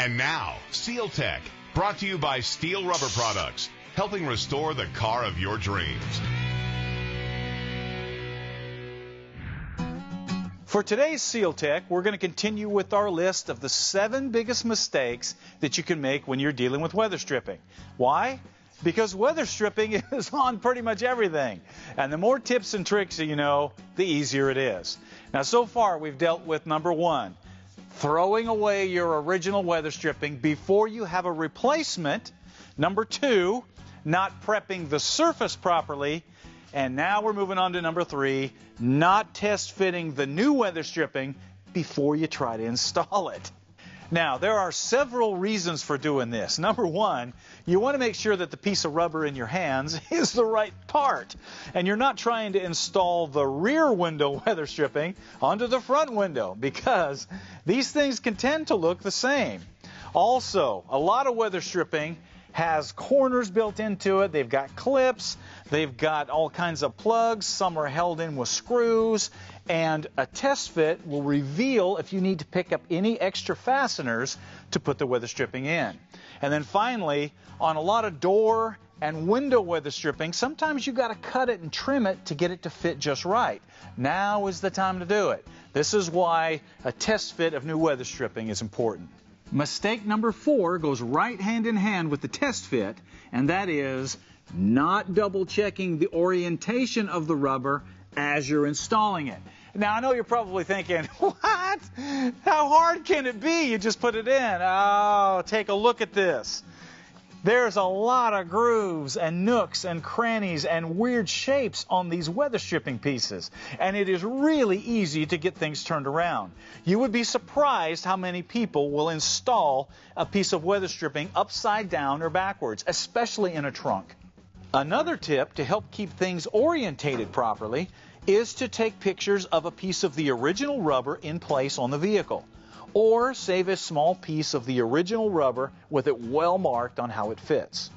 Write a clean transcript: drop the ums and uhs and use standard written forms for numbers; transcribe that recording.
And now, SealTech, brought to you by Steele Rubber Products, helping restore the car of your dreams. For today's SealTech, we're going to continue with our list of the 7 biggest mistakes that you can make when you're dealing with weather stripping. Why? Because weather stripping is on pretty much everything. And the more tips and tricks you know, the easier it is. Now, so far, we've dealt with number 1, throwing away your original weather stripping before you have a replacement. Number 2, not prepping the surface properly. And now we're moving on to number 3, not test fitting the new weather stripping before you try to install it. Now, there are several reasons for doing this. Number 1, you want to make sure that the piece of rubber in your hands is the right part. And you're not trying to install the rear window weather stripping onto the front window, because these things can tend to look the same. Also, a lot of weather stripping has corners built into it. They've got clips. They've got all kinds of plugs. Some are held in with screws. And a test fit will reveal if you need to pick up any extra fasteners to put the weather stripping in. And then finally, on a lot of door and window weather stripping, sometimes you've got to cut it and trim it to get it to fit just right. Now is the time to do it. This is why a test fit of new weather stripping is important. Mistake number 4 goes right hand in hand with the test fit, and that is not double checking the orientation of the rubber as you're installing it. Now, I know you're probably thinking, what? How hard can it be? You just put it in. Oh, take a look at this. There's a lot of grooves and nooks and crannies and weird shapes on these weather stripping pieces, and it is really easy to get things turned around. You would be surprised how many people will install a piece of weather stripping upside down or backwards, especially in a trunk. Another tip to help keep things orientated properly is to take pictures of a piece of the original rubber in place on the vehicle, or save a small piece of the original rubber with it well marked on how it fits.